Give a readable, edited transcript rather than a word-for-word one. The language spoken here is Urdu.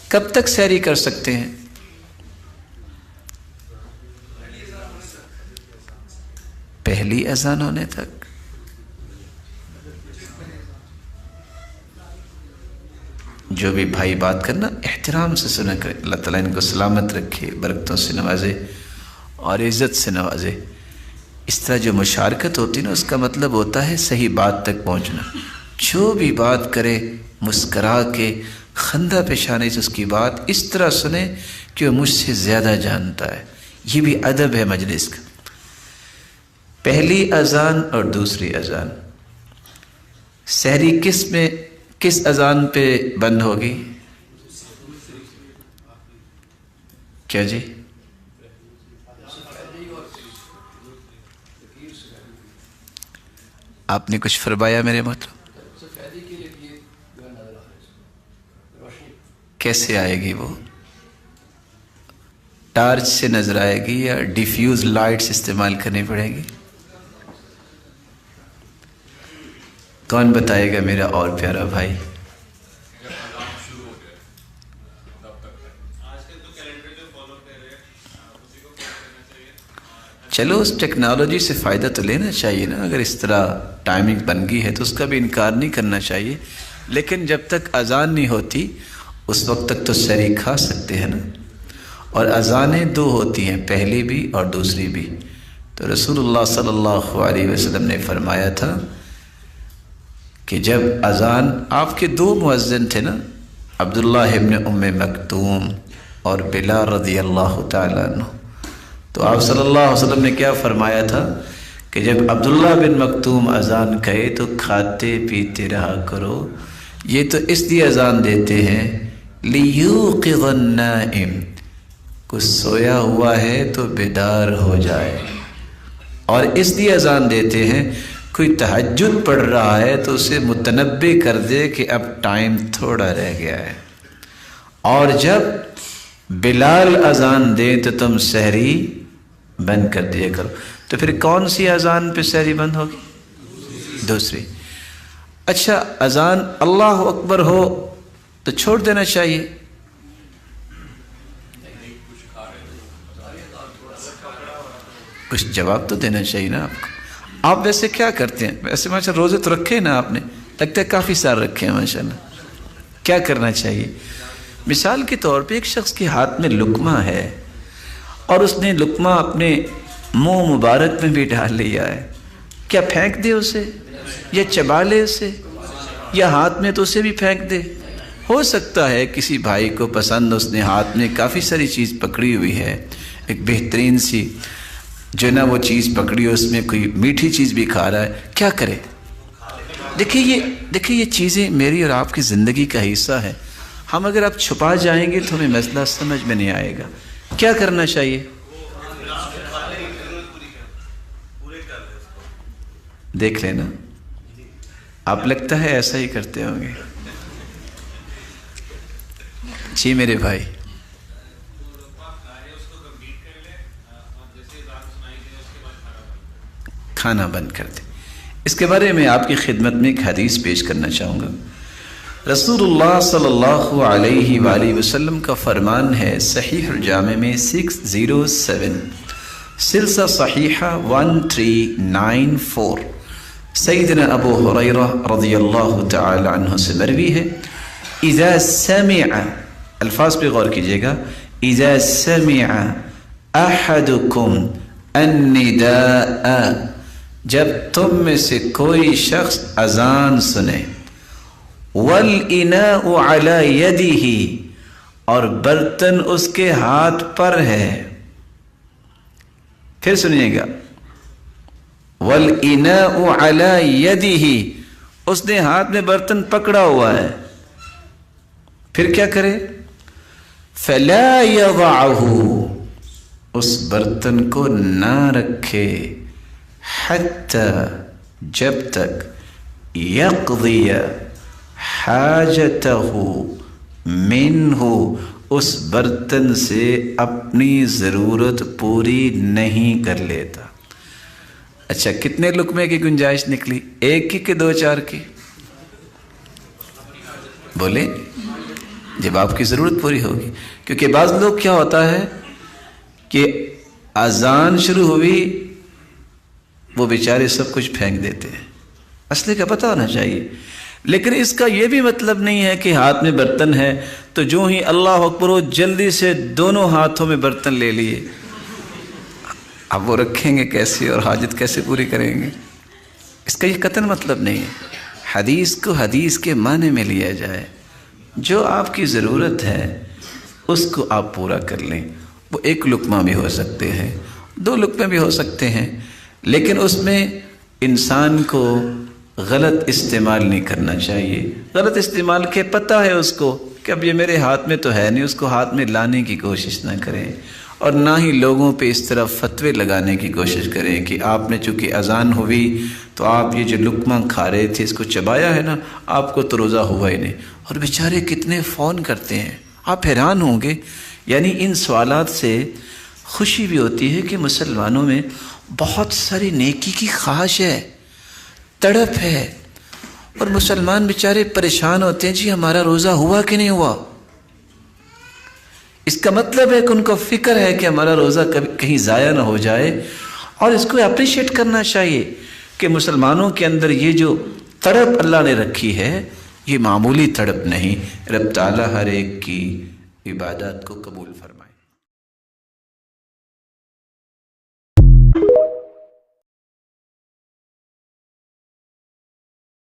کب تک سحری کر سکتے ہیں؟ پہلی اذان ہونے تک۔ جو بھی بھائی بات کرنا احترام سے سنا کرے، اللہ تعالیٰ ان کو سلامت رکھے، برکتوں سے نوازے اور عزت سے نوازے۔ اس طرح جو مشارکت ہوتی ہے نا، اس کا مطلب ہوتا ہے صحیح بات تک پہنچنا۔ جو بھی بات کرے مسکرا کے خندہ پیشانی سے اس کی بات اس طرح سنے کہ وہ مجھ سے زیادہ جانتا ہے۔ یہ بھی ادب ہے مجلس کا۔ پہلی اذان اور دوسری اذان، سحری کس اذان پہ بند ہوگی؟ کیا جی؟ آپ نے کچھ فرمایا میرے مطلب؟ کیسے آئے گی وہ؟ ٹارچ سے نظر آئے گی یا ڈیفیوز لائٹس استعمال کرنی پڑے گی؟ کون بتائے گا میرا اور پیارا بھائی؟ چلو اس ٹیکنالوجی سے فائدہ تو لینا چاہیے نا، اگر اس طرح ٹائمنگ بن گئی ہے تو اس کا بھی انکار نہیں کرنا چاہیے، لیکن جب تک اذان نہیں ہوتی اس وقت تک تو سحری کھا سکتے ہیں نا۔ اور اذانیں دو ہوتی ہیں، پہلی بھی اور دوسری بھی۔ تو رسول اللہ صلی اللہ علیہ وسلم نے فرمایا تھا کہ جب اذان، آپ کے دو مؤذن تھے نا، عبداللہ ابن ام مکتوم اور بلال رضی اللہ تعالیٰ عنہ، تو آپ صلی اللہ علیہ وسلم نے کیا فرمایا تھا کہ جب عبداللہ بن مکتوم اذان کہے تو کھاتے پیتے رہا کرو، یہ تو اس لیے اذان دیتے ہیں لیوقظ النائم، کچھ سویا ہوا ہے تو بیدار ہو جائے، اور اس لیے اذان دیتے ہیں کوئی تہجد پڑھ رہا ہے تو اسے متنبہ کر دے کہ اب ٹائم تھوڑا رہ گیا ہے، اور جب بلال اذان دے تو تم سحری بند کر دیا کرو۔ تو پھر کون سی اذان پہ سحری بند ہوگی؟ دوسری۔ اچھا اذان اللہ اکبر ہو تو چھوڑ دینا چاہیے؟ کچھ جواب تو دینا چاہیے نا آپ کو۔ آپ ویسے کیا کرتے ہیں؟ ویسے ماشاء اللہ روزے تو رکھے نا آپ نے، لگتا ہے کافی سارے رکھے ہیں ماشاء اللہ۔ کیا کرنا چاہیے؟ مثال کے طور پہ ایک شخص کے ہاتھ میں لقمہ ہے اور اس نے لقمہ اپنے منہ مبارک میں بھی ڈال لیا ہے، کیا پھینک دے اسے یا چبا لے اسے یا ہاتھ میں تو اسے بھی پھینک دے؟ ہو سکتا ہے کسی بھائی کو پسند، اس نے ہاتھ میں کافی ساری چیز پکڑی ہوئی ہے، ایک بہترین سی جو نا وہ چیز پکڑی ہو، اس میں کوئی میٹھی چیز بھی کھا رہا ہے، کیا کرے؟ دیکھیے یہ چیزیں میری اور آپ کی زندگی کا حصہ ہے۔ ہم اگر آپ چھپا جائیں گے تو ہمیں مسئلہ سمجھ میں نہیں آئے گا۔ کیا کرنا چاہیے؟ دیکھ لینا، آپ لگتا ہے ایسا ہی کرتے ہوں گے۔ جی میرے بھائی، کھانا بند کر دیں۔ اس کے بارے میں آپ کی خدمت میں ایک حدیث پیش کرنا چاہوں گا۔ رسول اللہ صلی اللہ علیہ وآلہ وسلم کا فرمان ہے، صحیح الجامع میں 607، سلسلہ صحیحہ 1394، سیدنا ابو ہریرہ رضی اللہ تعالی عنہ سے مروی ہے، اذا سمع، الفاظ پہ غور کیجئے گا، اذا سمع احدکم النداء، جب تم میں سے کوئی شخص اذان سنے، والاناء علی یدہ، اور برتن اس کے ہاتھ پر ہے، پھر سنیے گا، والاناء علی یدہ، اس نے ہاتھ میں برتن پکڑا ہوا ہے، پھر کیا کرے؟ فلا یضعہ، اس برتن کو نہ رکھے، حتی، جب تک، یقضی حاجتہ منہ، اس برتن سے اپنی ضرورت پوری نہیں کر لیتا۔ اچھا کتنے لقمے کی گنجائش نکلی؟ ایک کی کہ دو چار کی؟ بولے جب آپ کی ضرورت پوری ہوگی. کیونکہ بعض لوگ کیا ہوتا ہے کہ اذان شروع ہوئی وہ بیچارے سب کچھ پھینک دیتے ہیں. اصل کا پتہ ہونا چاہیے. لیکن اس کا یہ بھی مطلب نہیں ہے کہ ہاتھ میں برتن ہے تو جو ہی اللہ اکبر ہو جلدی سے دونوں ہاتھوں میں برتن لے لیے. اب وہ رکھیں گے کیسے اور حاجت کیسے پوری کریں گے؟ اس کا یہ قطعاً مطلب نہیں ہے. حدیث کو حدیث کے معنی میں لیا جائے. جو آپ کی ضرورت ہے اس کو آپ پورا کر لیں. وہ ایک لقمہ بھی ہو سکتے ہیں, 2 لقمے بھی ہو سکتے ہیں, لیکن اس میں انسان کو غلط استعمال نہیں کرنا چاہیے. غلط استعمال کے پتہ ہے اس کو کہ اب یہ میرے ہاتھ میں تو ہے نہیں, اس کو ہاتھ میں لانے کی کوشش نہ کریں, اور نہ ہی لوگوں پہ اس طرح فتوے لگانے کی کوشش کریں کہ آپ نے چونکہ اذان ہوئی تو آپ یہ جو لقمہ کھا رہے تھے اس کو چبایا ہے نا, آپ کو تو روزہ ہوا ہی نہیں. اور بیچارے کتنے فون کرتے ہیں, آپ حیران ہوں گے. یعنی ان سوالات سے خوشی بھی ہوتی ہے کہ مسلمانوں میں بہت ساری نیکی کی خواہش ہے, تڑپ ہے, اور مسلمان بیچارے پریشان ہوتے ہیں جی ہمارا روزہ ہوا کہ نہیں ہوا. اس کا مطلب ہے کہ ان کو فکر ہے کہ ہمارا روزہ کہیں ضائع نہ ہو جائے, اور اس کو اپریشیٹ کرنا چاہیے کہ مسلمانوں کے اندر یہ جو تڑپ اللہ نے رکھی ہے یہ معمولی تڑپ نہیں. رب تعالیٰ ہر ایک کی عبادات کو قبول فرمائے.